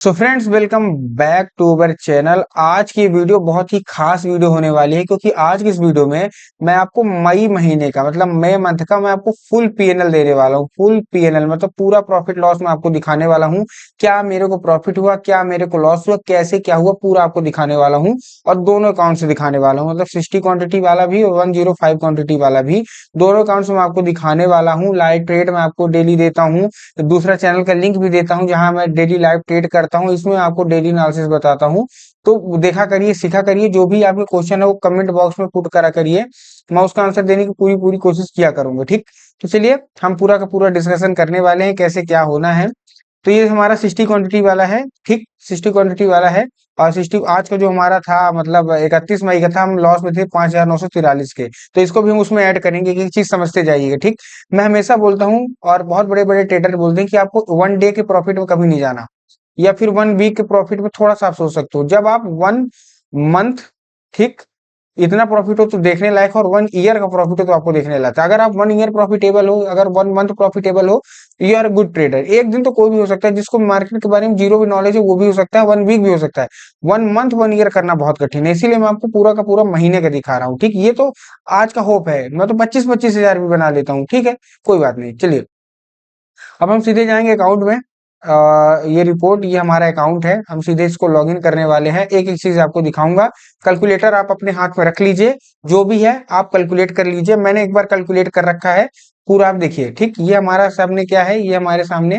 So friends, welcome back to our channel. आज की video बहुत ही खास वीडियो होने वाली है क्योंकि आज की इस वीडियो में मैं आपको मई महीने का मतलब मई मंथ का मैं आपको फुल पीएनएल देने वाला हूँ। फुल पीएनएल मतलब पूरा प्रॉफिट लॉस मैं आपको दिखाने वाला हूँ। क्या मेरे को प्रॉफिट हुआ, क्या मेरे को लॉस हुआ, कैसे क्या हुआ, पूरा आपको दिखाने वाला हूँ। और दोनों अकाउंट से दिखाने वाला हूँ, मतलब 60 क्वांटिटी वाला भी और 105 क्वांटिटी वाला भी। दोनों अकाउंट से मैं आपको दिखाने वाला हूँ। लाइव ट्रेड मैं आपको डेली देता हूँ। दूसरा चैनल का लिंक भी देता हूँ जहां मैं डेली लाइव ट्रेड करता हूँ। इसमें आपको डेली एनालिसिस बताता हूँ। तो देखा करिए, सीखा करिए। जो भी आपके क्वेश्चन है वो कमेंट बॉक्स में पुट करा करिए। मैं उसका आंसर देने की पूरी पूरी कोशिश किया करूंगा। ठीक, तो चलिए हम पूरा का पूरा डिस्कशन करने वाले हैं कैसे क्या होना है। तो ये हमारा 60 क्वांटिटी वाला है। ठीक, 60 क्वांटिटी वाला है। और 60 आज का जो हमारा था मतलब 31 मई का था, हम लॉस में थे 5,943 के। तो इसको भी हम उसमें ऐड करेंगे कि एक चीज समझते जाइएगा। ठीक, मैं हमेशा बोलता हूँ और बहुत बड़े बड़े ट्रेडर बोलते हैं कि आपको वन डे के प्रॉफिट में कभी नहीं जाना, या फिर वन वीक के प्रॉफिट में थोड़ा सा आप सोच सकते हो। जब आप वन मंथ, ठीक, इतना प्रॉफिट हो तो देखने लायक है, और वन ईयर का प्रॉफिट हो तो आपको देखने लायक है। अगर आप वन ईयर प्रॉफिटेबल हो, अगर वन मंथ प्रॉफिटेबल हो, यू आर गुड ट्रेडर। एक दिन तो कोई भी हो सकता है, जिसको मार्केट के बारे में जीरो भी नॉलेज है वो भी हो सकता है, वन वीक भी हो सकता है। वन मंथ वन ईयर करना बहुत कठिन है, इसीलिए मैं आपको पूरा का पूरा महीने का दिखा रहा हूँ। ठीक, ये तो आज का होप है। मैं तो 25-25 हजार भी बना लेता हूँ। ठीक है, कोई बात नहीं। चलिए अब हम सीधे जाएंगे अकाउंट में। ये रिपोर्ट, ये हमारा अकाउंट है। हम सीधे इसको लॉगिन करने वाले हैं। एक एक चीज आपको दिखाऊंगा। कैलकुलेटर आप अपने हाथ में रख लीजिए, जो भी है आप कैलकुलेट कर लीजिए। मैंने एक बार कैलकुलेट कर रखा है पूरा, आप देखिए। ठीक, ये हमारा सामने क्या है, ये हमारे सामने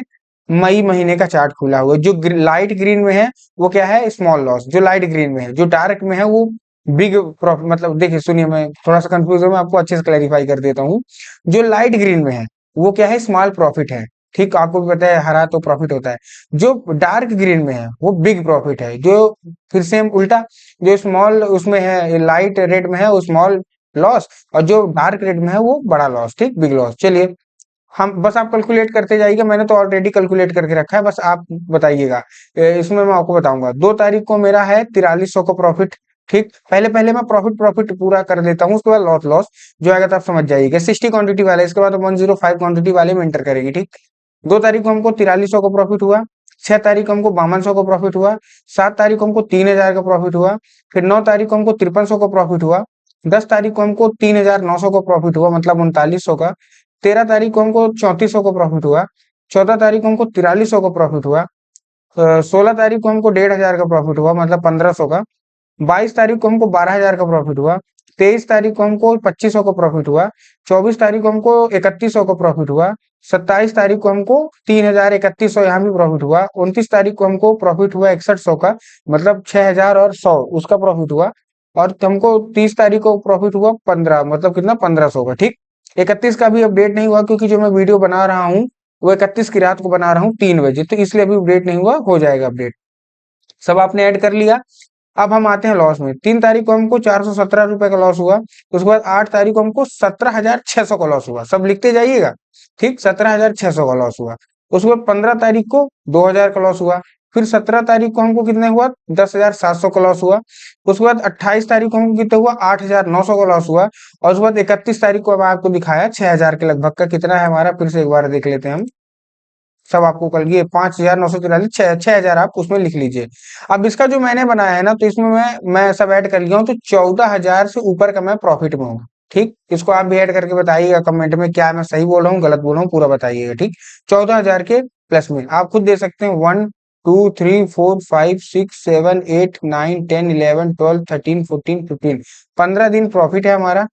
मई महीने का चार्ट खुला हुआ है। जो लाइट ग्रीन में है वो क्या है, स्मॉल लॉस। जो लाइट ग्रीन में है, जो डार्क में है वो बिग प्रॉफिट। मतलब देखिए, सुनिए, मैं थोड़ा सा कंफ्यूज हूँ, मैं आपको अच्छे से क्लैरिफाई कर देता हूँ। जो लाइट ग्रीन में है वो क्या है, स्मॉल प्रॉफिट है। ठीक, आपको भी पता है हरा तो प्रॉफिट होता है। जो डार्क ग्रीन में है वो बिग प्रॉफिट है। जो फिर सेम उल्टा, जो स्मॉल उसमें है, लाइट रेड में है वो स्मॉल लॉस, और जो डार्क रेड में है वो बड़ा लॉस। ठीक, बिग लॉस। चलिए हम बस आप कैलकुलेट करते जाइएगा। मैंने तो ऑलरेडी कैलकुलेट करके रखा है, बस आप बताइएगा। इसमें मैं आपको बताऊंगा। 2 तारीख को मेरा है 4300 का प्रॉफिट। ठीक, पहले पहले मैं प्रॉफिट प्रॉफिट पूरा कर देता हूँ, उसके बाद लॉस लॉस जो आएगा तो आप समझ जाइएगा। 60 क्वांटिटी वाले, इसके बाद 105 क्वांटिटी वाले में एंटर करेंगे। ठीक, 2 तारीख को हमको 4300 का प्रॉफिट हुआ। 6 तारीख को हमको 5200 का प्रॉफिट हुआ। 7 तारीख को हमको 3000 का प्रॉफिट हुआ। फिर 9 तारीख को हमको 5300 का प्रॉफिट हुआ। 10 तारीख को हमको 3900 का प्रॉफिट हुआ, मतलब 3900 का। 13 तारीख को हमको 3400 का प्रॉफिट हुआ। 14 तारीख को हमको 4300 का प्रॉफिट हुआ। 16 तारीख को हमको 1500 का प्रॉफिट हुआ, मतलब 1500 का। 22 तारीख को हमको 12,000 का प्रॉफिट हुआ। 23 तारीख को हमको 2500 का प्रॉफिट हुआ। 24 तारीख को हमको 3100 का प्रॉफिट हुआ। 27 तारीख को हमको 3,3100 यहाँ भी प्रॉफिट हुआ। 29 तारीख को हमको प्रॉफिट हुआ 6100 का, मतलब 6,000 और 100 उसका प्रॉफिट हुआ। और हमको 30 तारीख को प्रॉफिट हुआ 15, मतलब कितना, 1500 का। ठीक, 31 का भी अपडेट नहीं हुआ क्योंकि जो मैं वीडियो बना रहा हूँ वो 31 की रात को बना रहा हूँ 3 बजे, तो इसलिए अभी अपडेट नहीं हुआ, हो जाएगा अपडेट। सब आपने ऐड कर लिया। अब हम आते हैं लॉस में। 3 तारीख को हमको 417 रुपए का लॉस हुआ। उसके बाद 8 तारीख को हमको 17,600 का लॉस हुआ। सब लिखते जाइएगा। ठीक, 17,600 का लॉस हुआ। उसके बाद 15 तारीख को 2,000 का लॉस हुआ। फिर 17 तारीख को हमको कितना हुआ, 10,700 का लॉस हुआ। उसके बाद 28 तारीख को हमको कितना हुआ, 8,900 का लॉस हुआ। और उसके बाद 31 तारीख को अब आपको दिखाया 6,000 के लगभग का। कितना है हमारा, फिर से एक बार देख लेते हैं हम। सब आपको कल ये 5,943, 6,000 आप उसमें लिख लीजिए। अब इसका जो मैंने बनाया है ना, तो इसमें मैं सब ऐड कर लिया हूँ, तो 14,000 से ऊपर का मैं प्रॉफिट में हूँ। ठीक, इसको आप भी ऐड करके बताइएगा कमेंट में, क्या मैं सही बोल रहा हूँ, गलत बोल रहा हूँ, पूरा बताइएगा। ठीक, 14,000 के प्लस में आप खुद दे सकते हैं। 1, 2, 3, 4, 5, 6, 7, 8, 9, 10, 11, 12, 13, 14, 15 दिन प्रॉफिट है हमारा।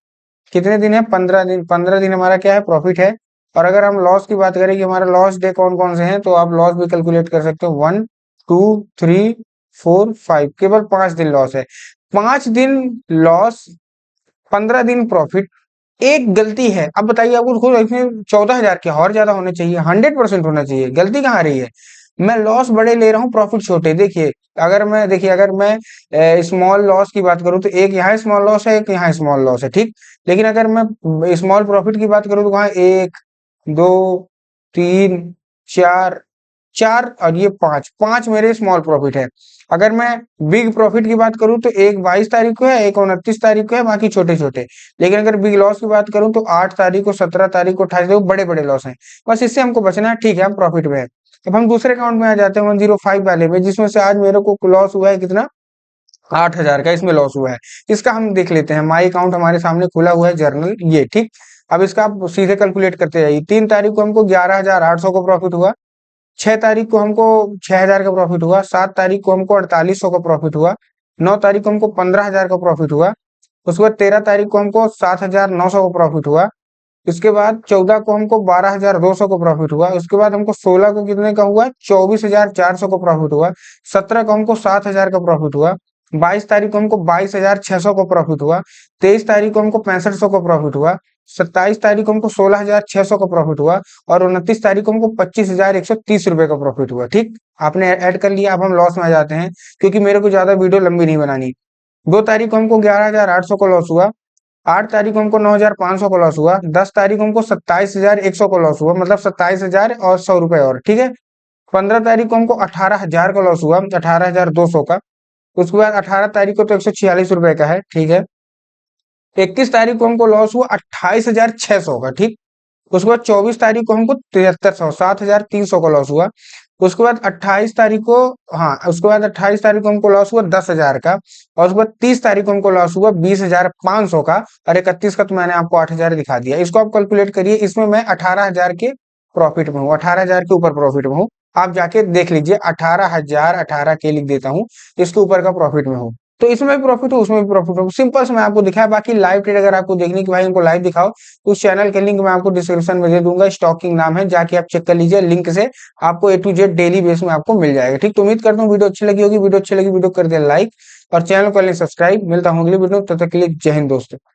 कितने दिन है, 15 दिन। 15 दिन हमारा क्या है, प्रॉफिट है। और अगर हम लॉस की बात करें कि हमारा लॉस डे कौन कौन से हैं, तो आप लॉस भी कैलकुलेट कर सकते हो। 1, 2, 3, 4, 5, केवल 5 दिन लॉस है। 5 दिन लॉस, 15 दिन प्रॉफिट। एक गलती है। अब बताइए, आपको खुद इसमें 14,000 क्या और ज्यादा होने चाहिए, 100% होना चाहिए। गलती कहाँ आ रही है, मैं लॉस बड़े ले रहा हूँ, प्रॉफिट छोटे। देखिए, अगर मैं स्मॉल लॉस की बात करूँ तो एक यहाँ स्मॉल लॉस है, एक यहाँ स्मॉल लॉस है। ठीक, लेकिन अगर मैं स्मॉल प्रॉफिट की बात करूँ तो वहाँ 1, 2, 3, 4, 4 और ये 5 मेरे स्मॉल प्रॉफिट है। अगर मैं बिग प्रॉफिट की बात करूं तो एक 22 तारीख को है, एक 29 तारीख को है, बाकी छोटे छोटे। लेकिन अगर बिग लॉस की बात करूं तो 8 तारीख को, 17 तारीख को, 28 तारीख को बड़े बड़े लॉस हैं। बस इससे हमको बचना है, ठीक है, हम प्रॉफिट में है। अब हम दूसरे अकाउंट में आ जाते हैं 105 वाले में, जिसमें से आज मेरे को लॉस हुआ है कितना, 8,000 का इसमें लॉस हुआ है। इसका हम देख लेते हैं, माई अकाउंट हमारे सामने खुला हुआ है, जर्नल ये, ठीक। अब इसका आप सीधे कैलकुलेट करते जाइए। 3 तारीख को हमको 11,800 का प्रॉफिट हुआ, 6 तारीख को हमको 6,000 का प्रॉफिट हुआ, 7 तारीख को हमको 4,800 का प्रॉफिट हुआ, 9 तारीख को हमको 15,000 का प्रॉफिट हुआ, उसके बाद 13 तारीख को हमको 7,900 का प्रॉफिट हुआ, इसके बाद 14 को हमको 12,200 का प्रॉफिट हुआ, उसके बाद हमको 16 को कितने का हुआ, 24,400 का प्रॉफिट हुआ, 17 को हमको 7,000 का प्रॉफिट हुआ, 22 तारीख को हमको 22,600 का प्रॉफिट हुआ, 23 तारीख को हमको 6500 का प्रॉफिट हुआ, 27 तारीख को हमको 16,600 का प्रॉफिट हुआ, और 29 तारीख को हमको 25,130 रुपए का प्रॉफिट हुआ, ठीक। आपने ऐड कर लिया। अब हम लॉस में आ जाते हैं, क्योंकि मेरे को ज्यादा वीडियो लंबी नहीं बनानी। 2 तारीख को हमको 11,800 का लॉस हुआ, 8 तारीख को हमको 9,500 का लॉस हुआ, 10 तारीख को हमको 27,100 का लॉस हुआ, मतलब 27,000 और 100 रुपए और, ठीक है। 15 तारीख को हमको 18,000 का लॉस हुआ, 18,200 का। उसके बाद 18 तारीख को तो 146 रुपए का है, ठीक है। 21 तारीख को हमको लॉस हुआ 28,600 का, ठीक। उसके बाद 24 तारीख को हमको 7300, 7,300 का लॉस हुआ। उसके बाद 28 तारीख को, हाँ, उसके बाद 28 तारीख को हमको लॉस हुआ 10,000 का, और उसके बाद 30 तारीख को हमको लॉस हुआ 20,500 का, और 31 का तो मैंने आपको 8,000 दिखा दिया। इसको आप कैलकुलेट करिए, इसमें मैं 18,000 के प्रॉफिट में हूँ, 18,000 के ऊपर प्रॉफिट में हूँ। आप जाके देख लीजिए, 18,000, 18 के लिख देता हूँ, इसके ऊपर का प्रॉफिट में हूँ। तो इसमें भी प्रॉफिट हो, उसमें भी प्रॉफिट हो, सिंपल से मैं आपको दिखाया। बाकी लाइव ट्रेड अगर आपको देखनी कि भाई इनको लाइव दिखाओ, तो उस चैनल के लिंक मैं आपको डिस्क्रिप्शन में दे दूंगा, स्टॉकिंग नाम है, जाके आप चेक कर लीजिए, लिंक से आपको A to Z daily base में आपको मिल जाएगा, ठीक। तो उम्मीद करता हूँ वीडियो अच्छी लगी होगी। वीडियो अच्छी लगी वीडियो कर दिया लाइक, और चैनल को सब्सक्राइब। मिलता हूँ अगली वीडियो, तब तक के लिए जय हिंद दोस्तों।